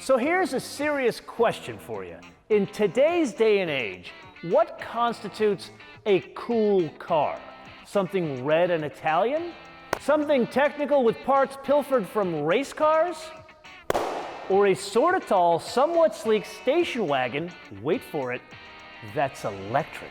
So here's a serious question for you. In today's day and age, what constitutes a cool car? Something red and Italian? Something technical with parts pilfered from race cars? Or a sort of tall, somewhat sleek station wagon, wait for it, that's electric?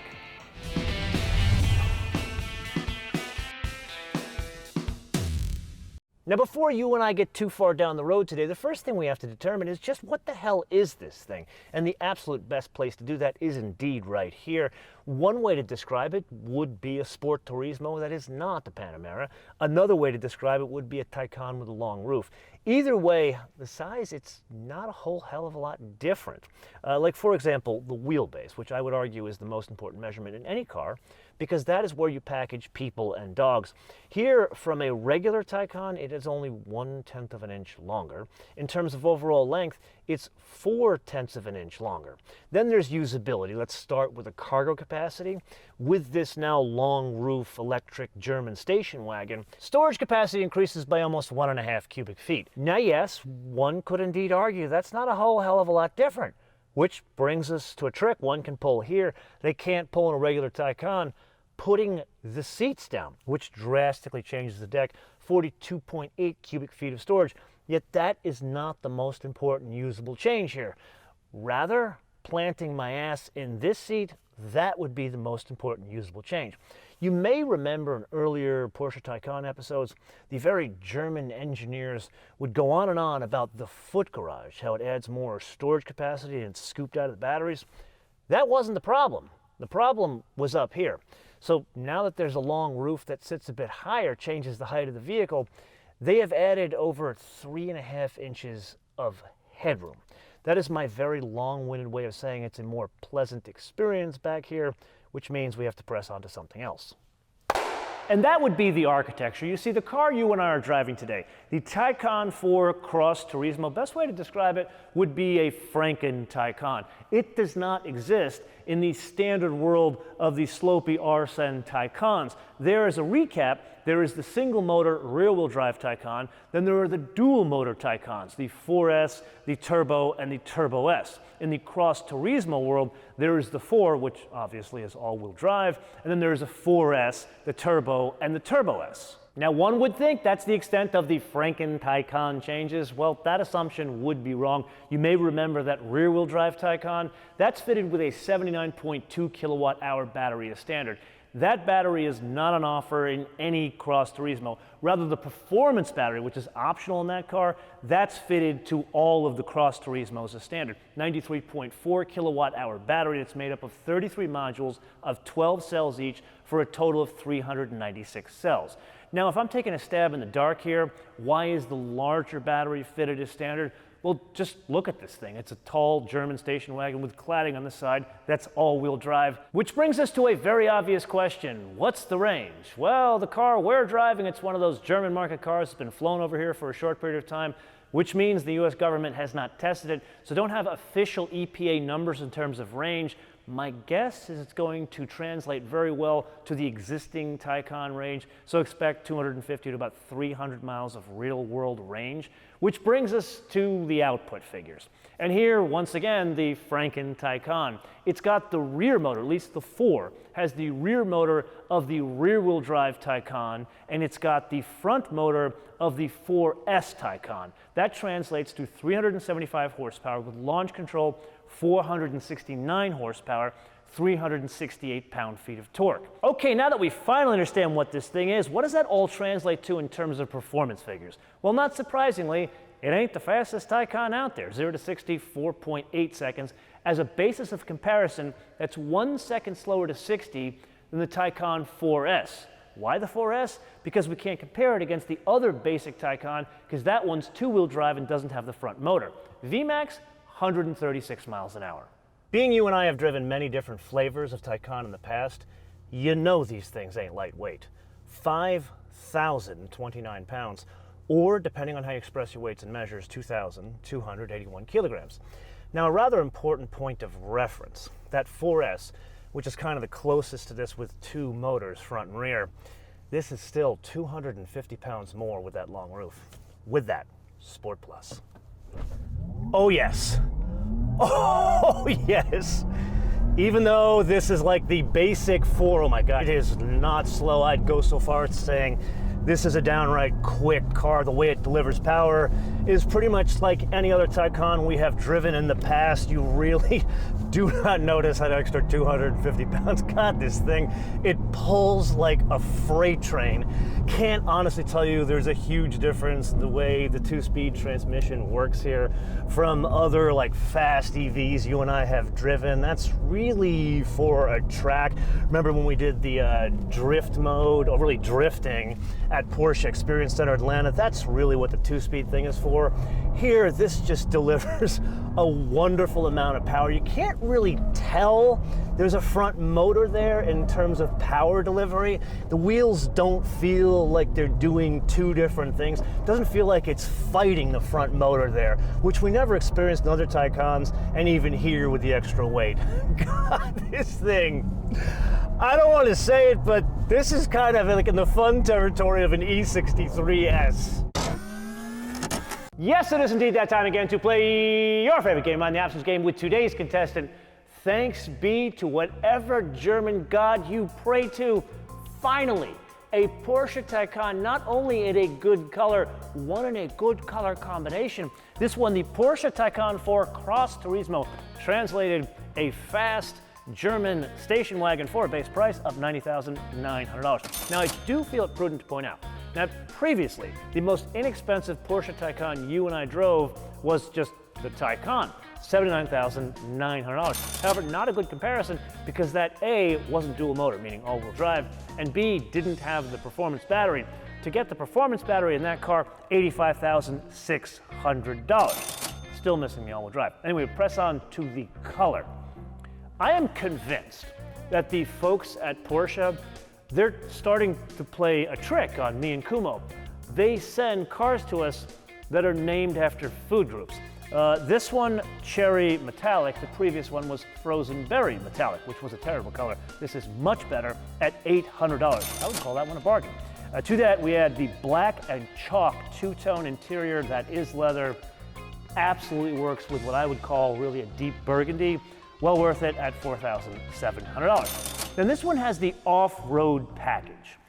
Now, before you and I get too far down the road today, the first thing we have to determine is just what the hell is this thing? And the absolute best place to do that is indeed right here. One way to describe it would be a Sport Turismo that is not the Panamera. Another way to describe it would be a Taycan with a long roof. Either way, the size, it's not a whole hell of a lot different. Like, for example, the wheelbase, which I would argue is the most important measurement in any car, because that is where you package people and dogs. Here, from a regular Taycan, it is only 1/10 of an inch longer. In terms of overall length, it's 4/10 of an inch longer. Then there's usability. Let's start with the cargo capacity. With this now long roof electric German station wagon, storage capacity increases by almost 1.5 cubic feet. Now yes, one could indeed argue that's not a whole hell of a lot different. Which brings us to a trick one can pull here they can't pull in a regular Taycan, putting the seats down, which drastically changes the deck, 42.8 cubic feet of storage. Yet that is not the most important usable change here. Rather, planting my ass in this seat, that would be the most important usable change. You may remember in earlier Porsche Taycan episodes, the very German engineers would go on and on about the foot garage, how it adds more storage capacity and it's scooped out of the batteries. That wasn't the problem. The problem was up here. So now that there's a long roof that sits a bit higher, changes the height of the vehicle, they have added over 3.5 inches of headroom. That is my very long-winded way of saying it's a more pleasant experience back here, which means we have to press on to something else. And that would be the architecture. You see, the car you and I are driving today, the Taycan 4 Cross Turismo, best way to describe it would be a Franken Taycan. It does not exist in the standard world of the slopey Arsene Taycans. There, as a recap, there is the single motor rear-wheel drive Taycan, then there are the dual motor Taycans, the 4S, the Turbo, and the Turbo S. In the Cross Turismo world, there is the 4, which obviously is all-wheel drive, and then there is a 4S, the Turbo, and the Turbo S. Now, one would think that's the extent of the Franken Taycan changes. Well, that assumption would be wrong. You may remember that rear-wheel drive Taycan, that's fitted with a 79.2 kilowatt-hour battery as standard. That battery is not on offer in any Cross Turismo. Rather, the performance battery, which is optional in that car, that's fitted to all of the Cross Turismos as standard. 93.4 kilowatt-hour battery that's made up of 33 modules of 12 cells each for a total of 396 cells. Now, if I'm taking a stab in the dark here, why is the larger battery fitted as standard? Well, just look at this thing. It's a tall German station wagon with cladding on the side. That's all-wheel drive. Which brings us to a very obvious question. What's the range? Well, the car we're driving, it's one of those German market cars that's been flown over here for a short period of time, which means the US government has not tested it, so don't have official EPA numbers in terms of range. My guess is it's going to translate very well to the existing Taycan range, so expect 250 to about 300 miles of real-world range, which brings us to the output figures. And here, once again, the Franken Taycan. It's got the rear motor, at least the 4, has the rear motor of the rear-wheel drive Taycan, and it's got the front motor of the 4S Taycan. That translates to 375 horsepower with launch control, 469 horsepower, 368 pound-feet of torque. Okay, now that we finally understand what this thing is, what does that all translate to in terms of performance figures? Well, not surprisingly, it ain't the fastest Taycan out there. 0 to 60, 4.8 seconds. As a basis of comparison, that's 1 second slower to 60 than the Taycan 4S. Why the 4S? Because we can't compare it against the other basic Taycan, because that one's two-wheel drive and doesn't have the front motor. VMAX, 136 miles an hour. Being you and I have driven many different flavors of Taycan in the past, you know these things ain't lightweight. 5,029 pounds, or depending on how you express your weights and measures, 2,281 kilograms. Now, a rather important point of reference, that 4S, which is kind of the closest to this with two motors, front and rear, this is still 250 pounds more with that long roof. With that, Sport Plus. Oh yes. Oh yes. Even though this is like the basic 4, oh my God, it is not slow. I'd go so far as saying this is a downright quick car. The way it delivers power is pretty much like any other Taycan we have driven in the past. You really do not notice that extra 250 pounds. God, this thing, it pulls like a freight train. Can't honestly tell you there's a huge difference in the way the 2-speed transmission works here from other like fast EVs you and I have driven. That's really for a track. Remember when we did the drift mode, or really drifting, at Porsche Experience Center Atlanta? That's really what the 2-speed thing is for. Here, this just delivers a wonderful amount of power. You can't really tell there's a front motor there in terms of power delivery. The wheels don't feel like they're doing two different things. It doesn't feel like it's fighting the front motor there, which we never experienced in other Taycans, and even here with the extra weight. God, this thing, I don't want to say it, but this is kind of like in the fun territory of an E63s. Yes, it is indeed that time again to play your favorite game on the Options game with today's contestant. Thanks be to whatever German god you pray to. Finally, a Porsche Taycan, not only in a good color, one in a good color combination. This one, the Porsche Taycan 4 Cross Turismo, translated a fast German station wagon for a base price of $90,900. Now, I do feel it prudent to point out that previously, the most inexpensive Porsche Taycan you and I drove was just the Taycan, $79,900. However, not a good comparison because that A, wasn't dual motor, meaning all-wheel drive, and B, didn't have the performance battery. To get the performance battery in that car, $85,600. Still missing the all-wheel drive. Anyway, press on to the color. I am convinced that the folks at Porsche, they're starting to play a trick on me and Kumo. They send cars to us that are named after food groups. This one, cherry metallic. The previous one was frozen berry metallic, which was a terrible color. This is much better at $800. I would call that one a bargain. To that, we add the black and chalk two-tone interior that is leather. Absolutely works with what I would call really a deep burgundy. Well worth it at $4,700. Then this one has the off-road package.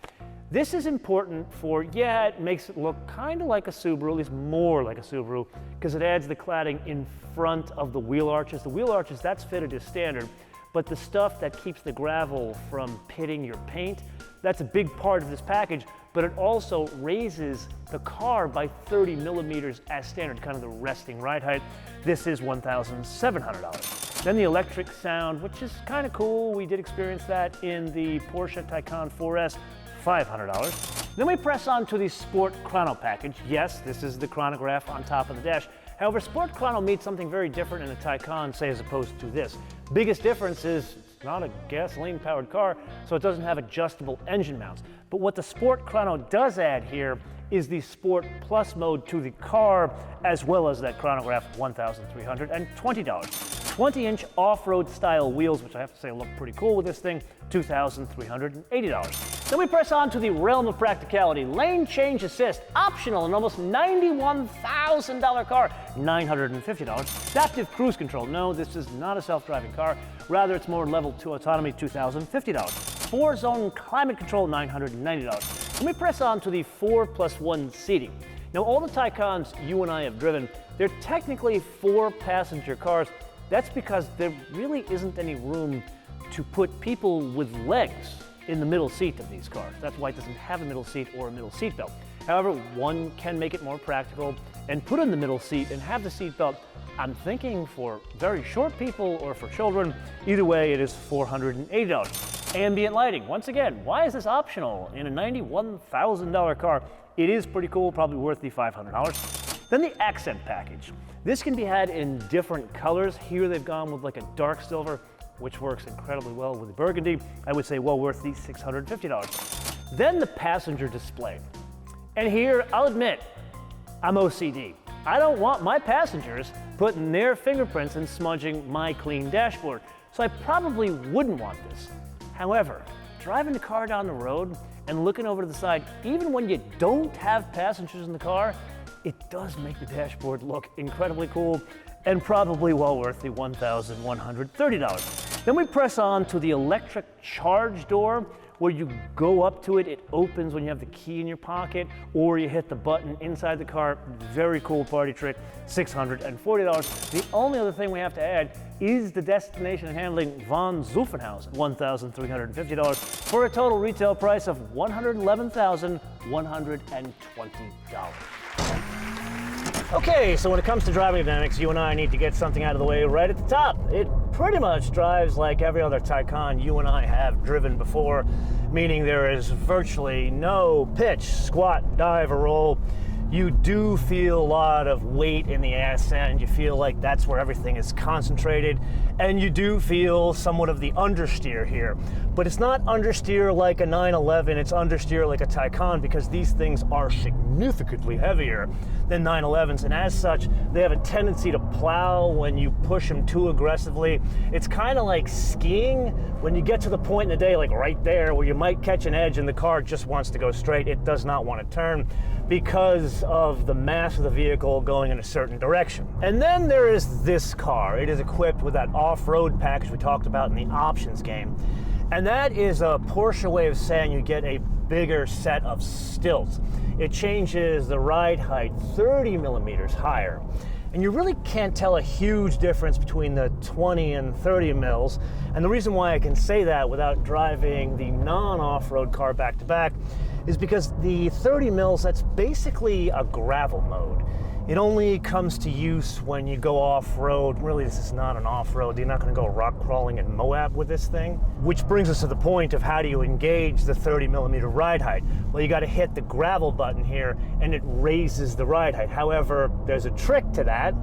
This is important for, yeah, it makes it look kind of like a Subaru, at least more like a Subaru, because it adds the cladding in front of the wheel arches. The wheel arches, that's fitted as standard, but the stuff that keeps the gravel from pitting your paint, that's a big part of this package, but it also raises the car by 30 millimeters as standard, kind of the resting ride height. This is $1,700. Then the electric sound, which is kind of cool. We did experience that in the Porsche Taycan 4S, $500. Then we press on to the Sport Chrono package. Yes, this is the chronograph on top of the dash. However, Sport Chrono meets something very different in a Taycan, say, as opposed to this. Biggest difference is it's not a gasoline-powered car, so it doesn't have adjustable engine mounts. But what the Sport Chrono does add here is the Sport Plus mode to the car, as well as that chronograph, $1,320. 20-inch off-road style wheels, which I have to say look pretty cool with this thing, $2,380. Then we press on to the realm of practicality. Lane change assist, optional, an almost $91,000 car, $950. Adaptive cruise control, no, this is not a self-driving car. Rather, it's more level 2 autonomy, $2,050. 4-zone climate control, $990. Then we press on to the 4+1 seating. Now, all the Taycans you and I have driven, they're technically 4-passenger cars. That's because there really isn't any room to put people with legs in the middle seat of these cars. That's why it doesn't have a middle seat or a middle seat belt. However, one can make it more practical and put in the middle seat and have the seat belt. I'm thinking for very short people or for children. Either way, it is $480. Ambient lighting, once again, why is this optional in a $91,000 car? It is pretty cool, probably worth the $500. Then the accent package. This can be had in different colors. Here they've gone with like a dark silver, which works incredibly well with the burgundy. I would say well worth the $650. Then the passenger display. And here, I'll admit, I'm OCD. I don't want my passengers putting their fingerprints and smudging my clean dashboard, so I probably wouldn't want this. However, driving the car down the road and looking over to the side, even when you don't have passengers in the car, it does make the dashboard look incredibly cool and probably well worth the $1,130. Then we press on to the electric charge door, where you go up to it, it opens when you have the key in your pocket, or you hit the button inside the car. Very cool party trick, $640. The only other thing we have to add is the destination handling von Zuffenhausen, $1,350, for a total retail price of $111,120. Okay, so when it comes to driving dynamics, you and I need to get something out of the way right at the top. It pretty much drives like every other Taycan you and I have driven before, meaning there is virtually no pitch, squat, dive, or roll. You do feel a lot of weight in the ass end. You feel like that's where everything is concentrated. And you do feel somewhat of the understeer here. But it's not understeer like a 911, it's understeer like a Taycan, because these things are significantly heavier than 911s. And as such, they have a tendency to plow when you push them too aggressively. It's kind of like skiing when you get to the point in the day, like right there, where you might catch an edge and the car just wants to go straight. It does not want to turn because of the mass of the vehicle going in a certain direction. And then there is this car. It is equipped with that off-road package we talked about in the options game. And that is a Porsche way of saying you get a bigger set of stilts. It changes the ride height 30 millimeters higher. And you really can't tell a huge difference between the 20 and 30 mils. And the reason why I can say that without driving the non-off-road car back to back is because the 30 mils, that's basically a gravel mode. It only comes to use when you go off-road. Really, this is not an off-road. You're not going to go rock crawling in Moab with this thing. Which brings us to the point of how do you engage the 30 millimeter ride height? Well, you got to hit the gravel button here, and it raises the ride height. However, there's a trick to that,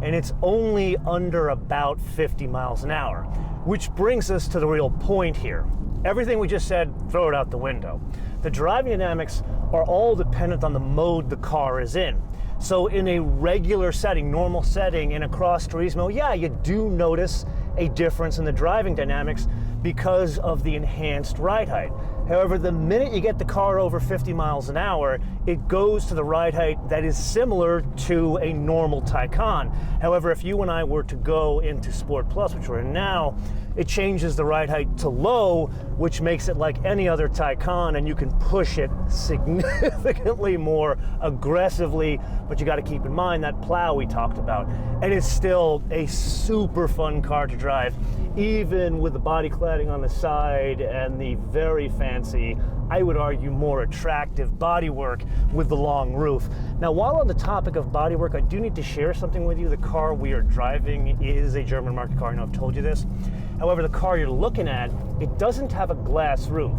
and it's only under about 50 miles an hour. Which brings us to the real point here. Everything we just said, throw it out the window. The driving dynamics are all dependent on the mode the car is in. So in a regular setting, normal setting, in a Cross Turismo, yeah, you do notice a difference in the driving dynamics because of the enhanced ride height. However, the minute you get the car over 50 miles an hour, it goes to the ride height that is similar to a normal Taycan. However, if you and I were to go into Sport Plus, which we're in now, it changes the ride height to low, which makes it like any other Taycan, and you can push it significantly more aggressively, but you got to keep in mind that plow we talked about. And it's still a super fun car to drive, even with the body cladding on the side and the very fancy, I would argue more attractive bodywork with the long roof. Now, while on the topic of bodywork, I do need to share something with you. The car we are driving is a German market car. I know I've told you this. However, the car you're looking at, it doesn't have a glass roof.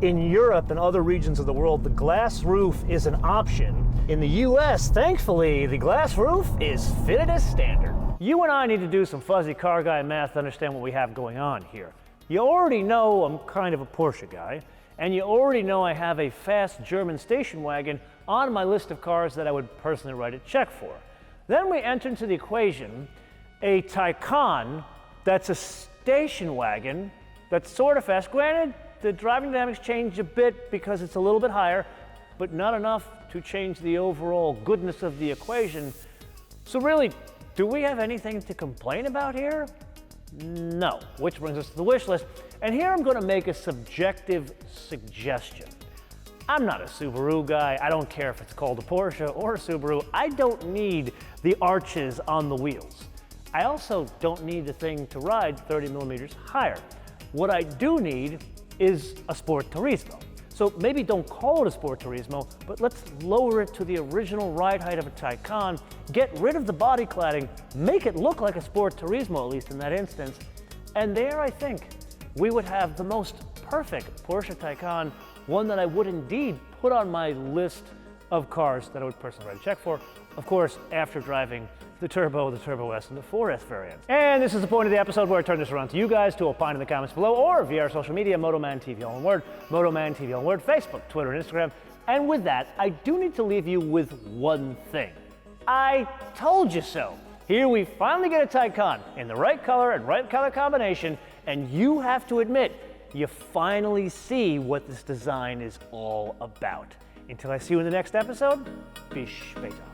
In Europe and other regions of the world, the glass roof is an option. In the US, thankfully, the glass roof is fitted as standard. You and I need to do some fuzzy car guy math to understand what we have going on here. You already know I'm kind of a Porsche guy, and you already know I have a fast German station wagon on my list of cars that I would personally write a check for. Then we enter into the equation a Taycan that's a station wagon that's sort of fast. Granted, the driving dynamics change a bit because it's a little bit higher, but not enough to change the overall goodness of the equation. So really, do we have anything to complain about here? No, which brings us to the wish list. And here I'm going to make a subjective suggestion. I'm not a Subaru guy. I don't care if it's called a Porsche or a Subaru. I don't need the arches on the wheels. I also don't need the thing to ride 30 millimeters higher. What I do need is a Sport Turismo. So maybe don't call it a Sport Turismo, but let's lower it to the original ride height of a Taycan, get rid of the body cladding, make it look like a Sport Turismo, at least in that instance, and there I think we would have the most perfect Porsche Taycan, one that I would indeed put on my list of cars that I would personally write a check for, of course, after driving the Turbo, the Turbo S, and the 4S variant. And this is the point of the episode where I turn this around to you guys to opine in the comments below or via our social media, MotoManTV, all one word, MotoManTV, all one word, Facebook, Twitter, and Instagram. And with that, I do need to leave you with one thing. I told you so. Here we finally get a Taycan in the right color and right color combination, and you have to admit, you finally see what this design is all about. Until I see you in the next episode, bis später.